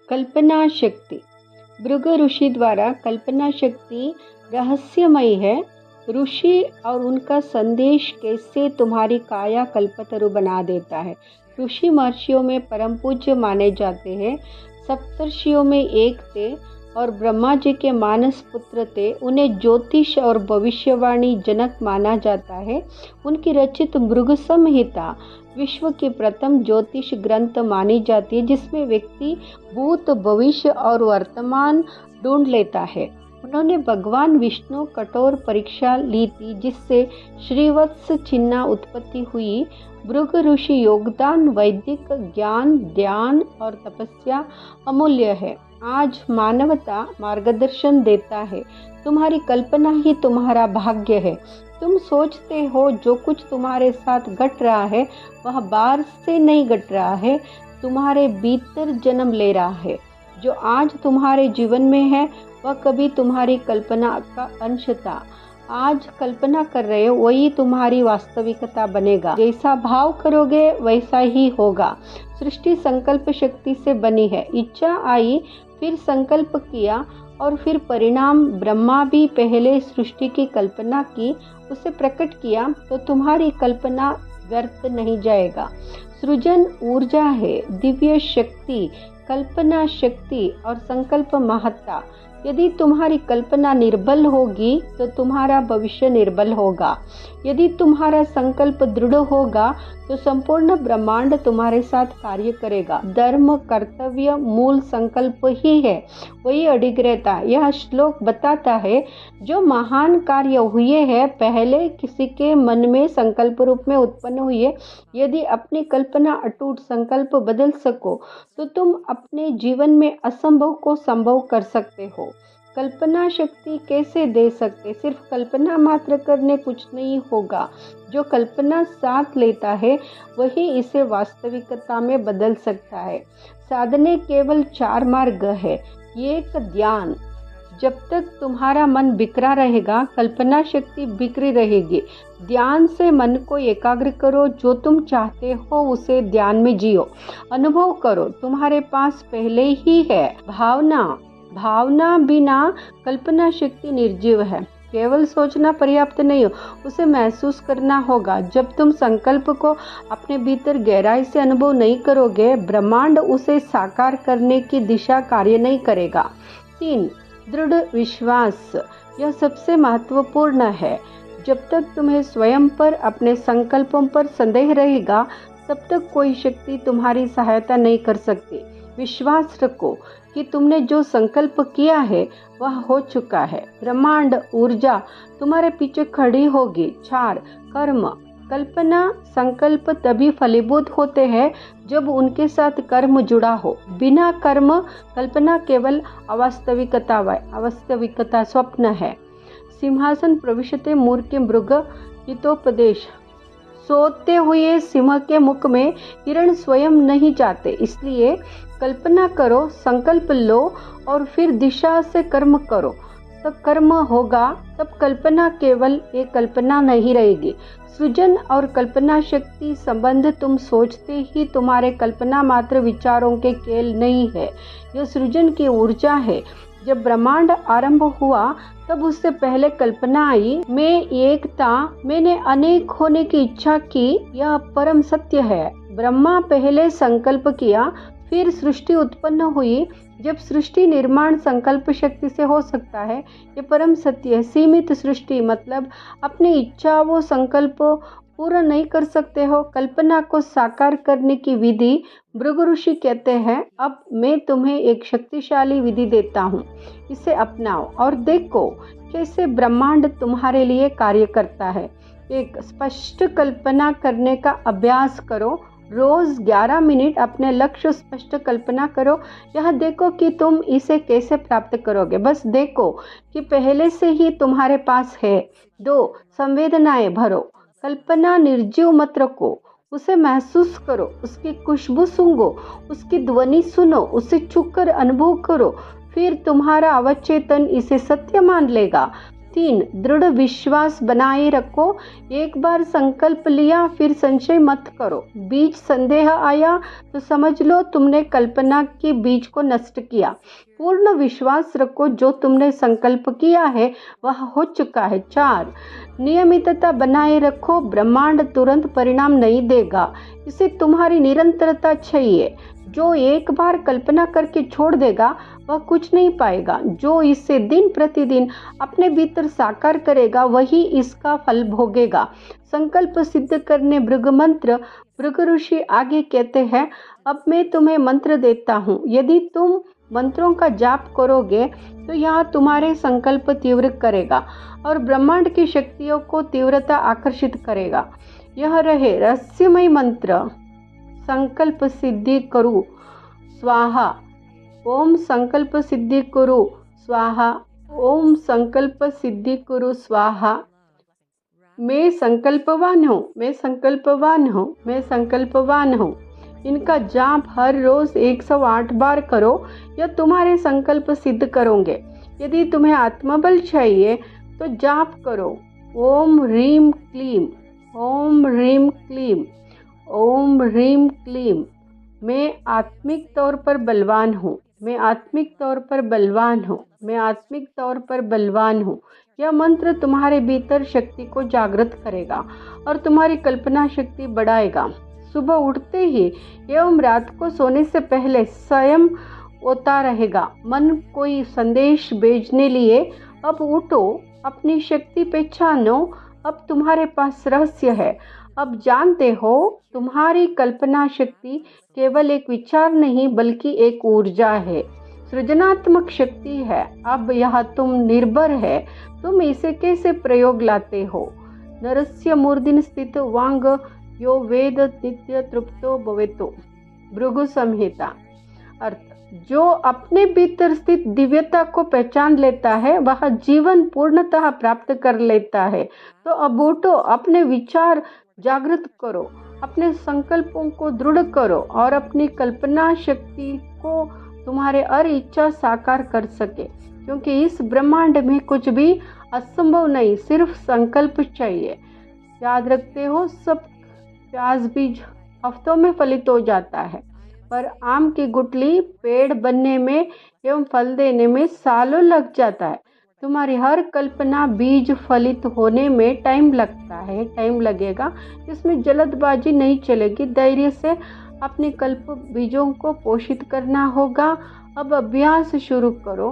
कल्पना शक्ति। भृगु ऋषि द्वारा कल्पना शक्ति रहस्यमयी है। ऋषि और उनका संदेश कैसे तुम्हारी काया कल्पतरु बना देता है। ऋषि महर्षियों में परम पूज्य माने जाते हैं। सप्तर्षियों में एक थे और ब्रह्मा जी के मानस पुत्र थे। उन्हें ज्योतिष और भविष्यवाणी जनक माना जाता है। उनकी रचित भृगु संहिता विश्व की प्रथम ज्योतिष ग्रंथ मानी जाती है, जिसमें व्यक्ति भूत भविष्य और वर्तमान ढूंढ लेता है। उन्होंने भगवान विष्णु कठोर परीक्षा ली थी, जिससे श्रीवत्स चिन्ह उत्पत्ति हुई। भृगु ऋषि योगदान वैदिक ज्ञान, ध्यान और तपस्या अमूल्य है। आज मानवता मार्गदर्शन देता है। तुम्हारी कल्पना ही तुम्हारा भाग्य है। तुम सोचते हो जो कुछ तुम्हारे साथ घट रहा है वह बाहर से नहीं घट रहा है, तुम्हारे भीतर जन्म ले रहा है। जो आज तुम्हारे जीवन में है वह कभी तुम्हारी कल्पना का अंश था। आज कल्पना कर रहे हो वही तुम्हारी वास्तविकता बनेगा। जैसा भाव करोगे वैसा ही होगा। सृष्टि संकल्प शक्ति से बनी है। इच्छा आई, फिर संकल्प किया और फिर परिणाम। ब्रह्मा भी पहले सृष्टि की कल्पना की, उसे प्रकट किया, तो तुम्हारी कल्पना व्यर्थ नहीं जाएगा। सृजन ऊर्जा है, दिव्य शक्ति, कल्पना शक्ति और संकल्प महत्ता। यदि तुम्हारी कल्पना निर्बल होगी तो तुम्हारा भविष्य निर्बल होगा। यदि तुम्हारा संकल्प दृढ़ होगा तो संपूर्ण ब्रह्मांड तुम्हारे साथ कार्य करेगा। धर्म, कर्तव्य मूल संकल्प ही है, वही अडिग रहता है। यह श्लोक बताता है जो महान कार्य हुए हैं पहले किसी के मन में संकल्प रूप में उत्पन्न हुए। यदि अपनी कल्पना अटूट संकल्प बदल सको तो तुम अपने जीवन में असंभव को संभव कर सकते हो। कल्पना शक्ति कैसे दे सकते? सिर्फ कल्पना मात्र करने कुछ नहीं होगा। जो कल्पना साथ लेता है वही इसे वास्तविकता में बदल सकता है। साधने केवल 4 मार्ग है। एक, ध्यान। जब तक तुम्हारा मन बिखरा रहेगा कल्पना शक्ति बिखरी रहेगी। ध्यान से मन को एकाग्र करो। जो तुम चाहते हो उसे ध्यान में जियो, अनुभव करो। तुम्हारे पास पहले ही है। भावना बिना कल्पना शक्ति निर्जीव है। केवल सोचना पर्याप्त नहीं हो, उसे महसूस करना होगा। जब तुम संकल्प को अपने भीतर गहराई से अनुभव नहीं करोगे, ब्रह्मांड उसे साकार करने की दिशा कार्य नहीं करेगा। 3, दृढ़ विश्वास। यह सबसे महत्वपूर्ण है। जब तक तुम्हें स्वयं पर, अपने संकल्पों पर संदेह रहेगा, तब तक कोई शक्ति तुम्हारी सहायता नहीं कर सकती। विश्वास रखो कि तुमने जो संकल्प किया है वह हो चुका है। ब्रह्मांड ऊर्जा तुम्हारे पीछे खड़ी होगी। 4, कर्म। कल्पना संकल्प तभी फलीभूत होते हैं जब उनके साथ कर्म जुड़ा हो। बिना कर्म कल्पना केवल अवास्तविकता स्वप्न है। सिंहासन प्रविशते मूर्खे मृग हितोपदेश। सोते हुए सिंह के मुख में हिरण स्वयं नहीं जाते। इसलिए कल्पना करो, संकल्प लो और फिर दिशा से कर्म करो। तब कर्म होगा, तब कल्पना केवल एक कल्पना नहीं रहेगी। सृजन और कल्पना शक्ति संबंध तुम सोचते ही तुम्हारे कल्पना मात्र विचारों के खेल नहीं है, यह सृजन की ऊर्जा है। जब ब्रह्मांड आरंभ हुआ तब उससे पहले कल्पना आई। मैं एक था, मैंने अनेक होने की इच्छा की, यह परम सत्य है। ब्रह्मा पहले संकल्प किया, फिर सृष्टि उत्पन्न हुई। जब सृष्टि निर्माण संकल्प शक्ति से हो सकता है, ये परम सत्य है। सीमित सृष्टि मतलब अपनी इच्छा वो संकल्प पूरा नहीं कर सकते हो। कल्पना को साकार करने की विधि भृगु ऋषि कहते हैं, अब मैं तुम्हें एक शक्तिशाली विधि देता हूँ, इसे अपनाओ और देखो कैसे ब्रह्मांड तुम्हारे लिए कार्य करता है। 1, स्पष्ट कल्पना करने का अभ्यास करो। रोज 11 मिनट अपने लक्ष्य स्पष्ट कल्पना करो। यह देखो कि तुम इसे कैसे प्राप्त करोगे। बस देखो कि पहले से ही तुम्हारे पास है। 2, संवेदनाएं भरो। कल्पना निर्जीव मत रखो, उसे महसूस करो, उसकी खुशबू सूंघो, उसकी ध्वनि सुनो, उसे छूकर अनुभव करो। फिर तुम्हारा अवचेतन इसे सत्य मान लेगा। 3. दृढ़ विश्वास बनाए रखो। एक बार संकल्प लिया फिर संशय मत करो। बीच संदेह आया तो समझ लो तुमने कल्पना के बीज को नष्ट किया। पूर्ण विश्वास रखो, जो तुमने संकल्प किया है वह हो चुका है। 4. नियमितता बनाए रखो। ब्रह्मांड तुरंत परिणाम नहीं देगा, इसे तुम्हारी निरंतरता चाहिए। जो एक बार कल्पना करके छोड़ देगा वह कुछ नहीं पाएगा। जो इसे दिन प्रतिदिन अपने भीतर साकार करेगा वही इसका फल भोगेगा। संकल्प सिद्ध करने भृगु मंत्र। भृगु ऋषि आगे कहते हैं, अब मैं तुम्हें मंत्र देता हूँ। यदि तुम मंत्रों का जाप करोगे तो यह तुम्हारे संकल्प तीव्र करेगा और ब्रह्मांड की शक्तियों को तीव्रता आकर्षित करेगा। यह रहे रहस्यमय मंत्र। संकल्प सिद्धि करो स्वाहा। ओम संकल्प सिद्धि करो स्वाहा। ओम संकल्प सिद्धि करो स्वाहा। मैं संकल्पवान हूँ, मैं संकल्पवान हूँ, मैं संकल्पवान हूँ। इनका जाप हर रोज 108 बार करो, यह तुम्हारे संकल्प सिद्ध करोगे। यदि तुम्हें आत्मबल चाहिए तो जाप करो ओम ह्रीम क्लीम, ओम ह्रीम क्लीम, ओम ह्रीम क्लीम। मैं आत्मिक तौर पर बलवान हूँ, मैं आत्मिक तौर पर बलवान हूँ, मैं आत्मिक तौर पर बलवान हूँ। यह मंत्र तुम्हारे भीतर शक्ति को जागृत करेगा और तुम्हारी कल्पना शक्ति बढ़ाएगा। सुबह उठते ही एवं रात को सोने से पहले स्वयं होता रहेगा। मन कोई संदेश भेजने लिए अब उठो, अपनी शक्ति पहचानो। अब तुम्हारे पास रहस्य है। अब जानते हो तुम्हारी कल्पना शक्ति केवल एक विचार नहीं बल्कि एक ऊर्जा है, सृजनात्मक शक्ति है। अब यह तुम निर्भर है, तुम इसे कैसे प्रयोग लाते हो। नरस्य मूर्धनि स्थित वांग यो वेद नित्य तृप्तो भवेतो। भृगु संहिता। अर्थ, जो अपने भीतर स्थित दिव्यता को पहचान लेता है वह जीवन पूर्णतः प्राप्त कर लेता है। तो अब उठो, अपने विचार जागृत करो, अपने संकल्पों को दृढ़ करो और अपनी कल्पना शक्ति को तुम्हारे हर इच्छा साकार कर सके, क्योंकि इस ब्रह्मांड में कुछ भी असंभव नहीं, सिर्फ संकल्प चाहिए। याद रखते हो, सब प्याज बीज हफ्तों में फलित हो जाता है, पर आम की गुठली पेड़ बनने में एवं फल देने में सालों लग जाता है। तुम्हारी हर कल्पना बीज फलित होने में टाइम लगता है, टाइम लगेगा। इसमें जल्दबाजी नहीं चलेगी। धैर्य से अपने कल्प बीजों को पोषित करना होगा। अब अभ्यास शुरू करो।